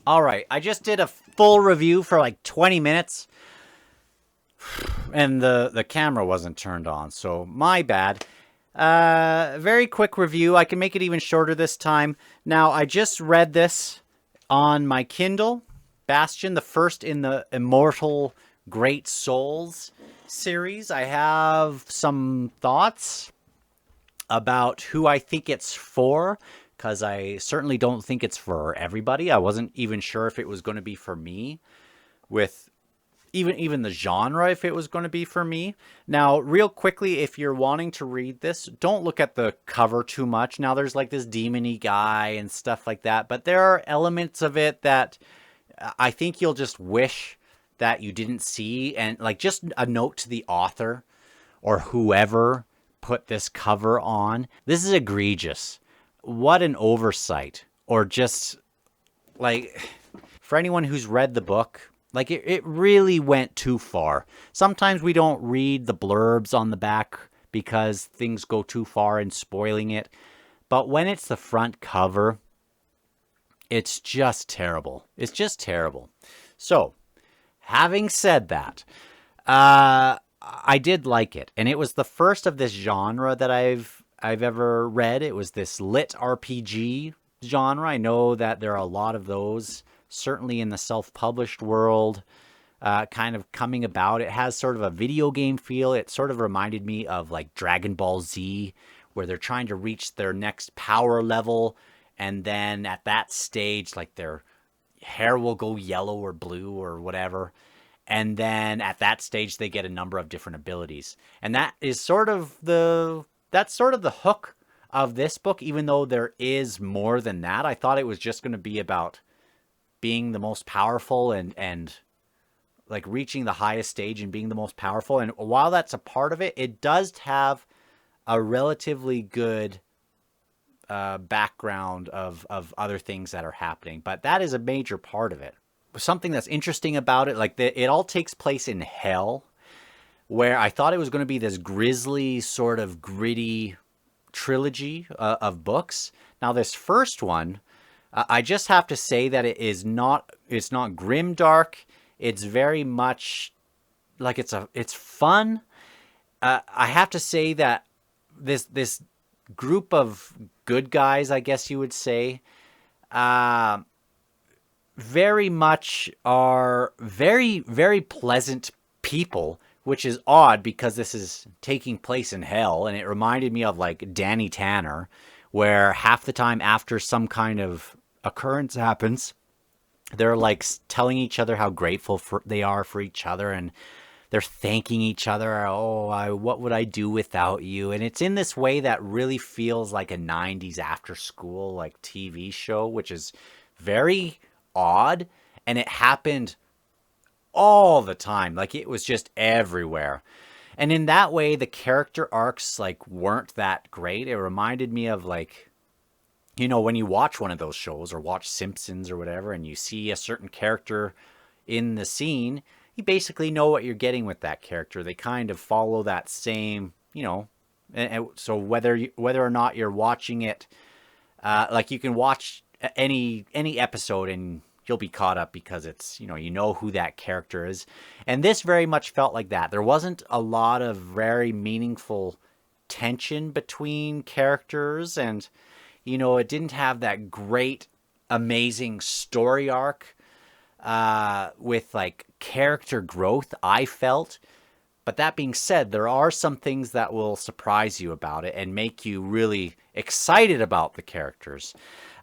All right, I just did a full review for like 20 minutes and the camera wasn't turned on, so my bad. Very quick review. I can make it even shorter this time. Now, I just read this on my Kindle, Bastion, the first in the Immortal Great Souls series. I have some thoughts about who I think it's for, because I certainly don't think it's for everybody. I wasn't even sure if it was going to be for me, with even the genre, if it was going to be for me. Now, real quickly, if you're wanting to read this, don't look at the cover too much. Now, there's like this demony guy and stuff like that, but there are elements of it that I think you'll just wish that you didn't see. And like, just a note to the author or whoever put this cover on: this is egregious. What an oversight. Or just like, for anyone who's read the book, like it really went too far. Sometimes we don't read the blurbs on the back because things go too far in spoiling it. But when it's the front cover, it's just terrible. It's just terrible. So, having said that, I did like it, and it was the first of this genre that I've ever read. It was this lit RPG genre. I know that there are a lot of those, certainly in the self-published world, kind of coming about. It has sort of a video game feel. It sort of reminded me of like Dragon Ball Z, where they're trying to reach their next power level, and then at that stage, like their hair will go yellow or blue or whatever. And then at that stage, they get a number of different abilities. And that's sort of the hook of this book, even though there is more than that. I thought it was just going to be about being the most powerful and like reaching the highest stage and being the most powerful. And while that's a part of it, it does have a relatively good background of other things that are happening. But that is a major part of it. Something that's interesting about it, like it all takes place in hell, where I thought it was going to be this grisly, sort of gritty trilogy of books. Now, this first one, I just have to say that it's not grim dark. It's very much like it's fun. I have to say that this group of good guys, I guess you would say, very much are very, very pleasant people, which is odd because this is taking place in hell. And it reminded me of like Danny Tanner, where half the time after some kind of occurrence happens, they're like telling each other how grateful they are for each other, and they're thanking each other. Oh, what would I do without you? And it's in this way that really feels like a 90s after school like TV show, which is very odd. And it happened all the time. Like it was just everywhere. And in that way, the character arcs like weren't that great. It reminded me of like, when you watch one of those shows or watch Simpsons or whatever, and you see a certain character in the scene, you basically know what you're getting with that character. They kind of follow that same, and so whether or not you're watching it, like you can watch any episode and you'll be caught up because it's, you know who that character is. And this very much felt like that. There wasn't a lot of very meaningful tension between characters, and it didn't have that great, amazing story arc with like character growth, I felt. But that being said, there are some things that will surprise you about it and make you really excited about the characters.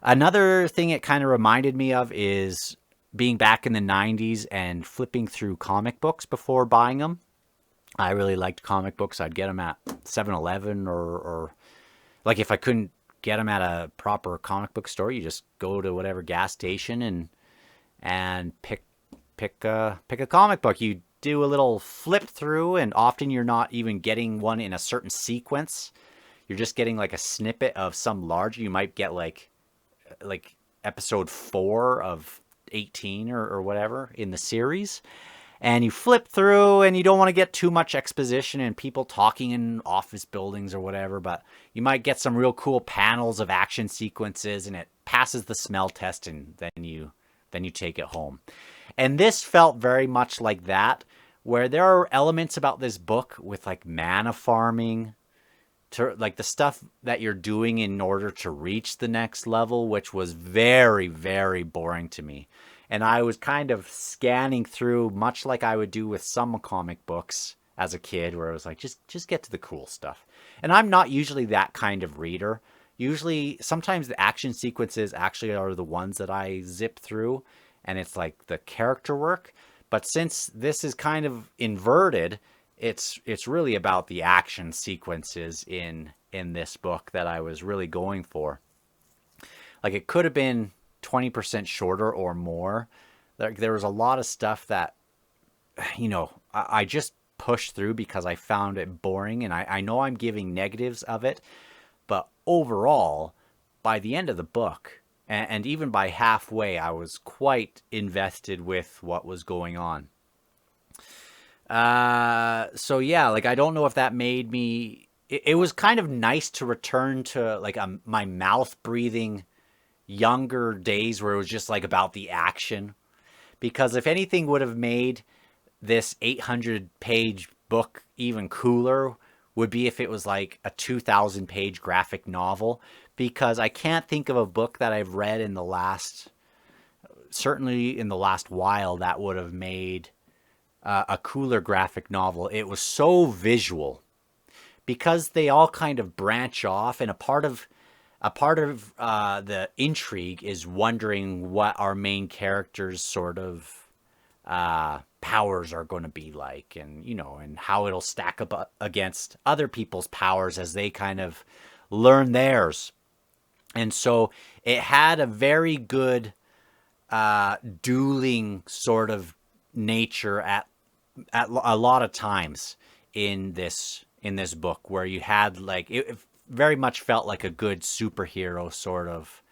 Another thing it kind of reminded me of is being back in the 90s and flipping through comic books before buying them. I really liked comic books. I'd get them at 7-Eleven or like if I couldn't get them at a proper comic book store, you just go to whatever gas station and pick a comic book. You do a little flip through, and often you're not even getting one in a certain sequence. You're just getting like a snippet of some larger. You might get like episode 4 of 18 or whatever in the series. And you flip through, and you don't want to get too much exposition and people talking in office buildings or whatever, but you might get some real cool panels of action sequences, and it passes the smell test, and then you then you take it home. And this felt very much like that, where there are elements about this book with like mana farming, to like the stuff that you're doing in order to reach the next level, which was very, very boring to me. And I was kind of scanning through, much like I would do with some comic books as a kid, where I was like, just get to the cool stuff. And I'm not usually that kind of reader. Usually, sometimes the action sequences actually are the ones that I zip through, and it's like the character work. But since this is kind of inverted, it's really about the action sequences in this book that I was really going for. Like, it could have been 20% shorter or more. There was a lot of stuff that, I just pushed through because I found it boring, and I know I'm giving negatives of it, but overall, by the end of the book, and even by halfway, I was quite invested with what was going on. So yeah, like, I don't know if that made me, it was kind of nice to return to like my mouth breathing younger days where it was just like about the action. Because if anything would have made this 800-page book even cooler, would be if it was like a 2,000-page graphic novel. Because I can't think of a book that I've read certainly in the last while, that would have made a cooler graphic novel. It was so visual, because they all kind of branch off, and a part of the intrigue is wondering what our main characters' sort of powers are going to be like, and and how it'll stack up against other people's powers as they kind of learn theirs. And so it had a very good dueling sort of nature at a lot of times in this book, where you had like, it very much felt like a good superhero sort of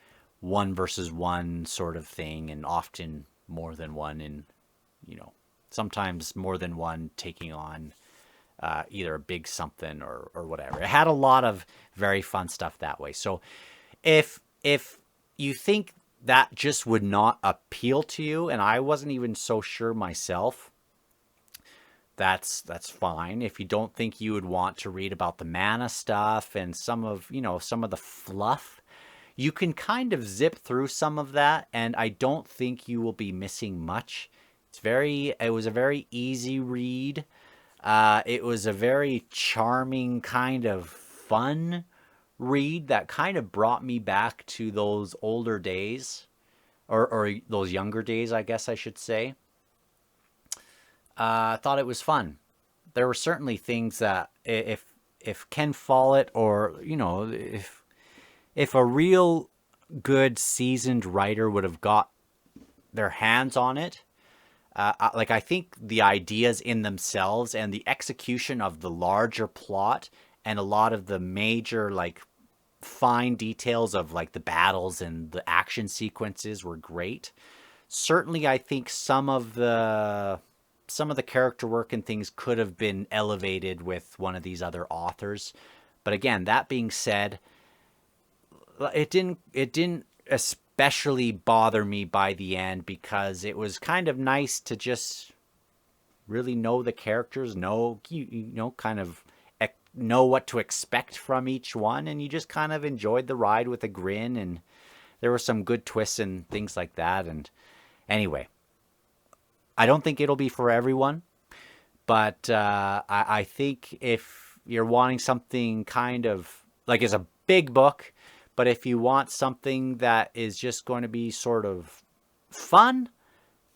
one versus one sort of thing, and often more than one, and sometimes more than one taking on either a big something or whatever. It had a lot of very fun stuff that way. So if you think that just would not appeal to you, and I wasn't even so sure myself, that's fine. If you don't think you would want to read about the mana stuff and some of the fluff, you can kind of zip through some of that, and I don't think you will be missing much. It was a very easy read. It was a very charming, kind of fun read that kind of brought me back to those older days, or those younger days, I guess I should say. I thought it was fun. There were certainly things that if Ken Follett, or if a real good seasoned writer would have got their hands on it, I think the ideas in themselves and the execution of the larger plot and a lot of the major like fine details of like the battles and the action sequences were great. Certainly, I think some of the character work and things could have been elevated with one of these other authors. But again, that being said, it didn't especially bother me by the end, because it was kind of nice to just really know the characters, kind of know what to expect from each one, and you just kind of enjoyed the ride with a grin, and there were some good twists and things like that. And anyway, I don't think it'll be for everyone, but I think if you're wanting something kind of like, it's a big book, but if you want something that is just going to be sort of fun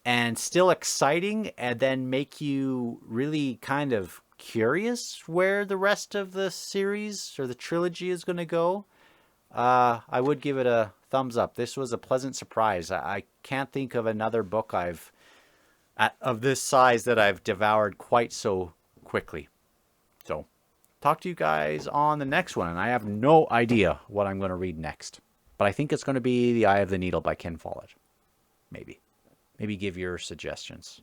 and still exciting, and then make you really kind of curious where the rest of the series or the trilogy is going to go, I would give it a thumbs up. This was a pleasant surprise. I can't think of another book of this size that I've devoured quite so quickly. So, talk to you guys on the next one, and I have no idea what I'm going to read next, but I think it's going to be The Eye of the Needle by Ken Follett. Maybe give your suggestions.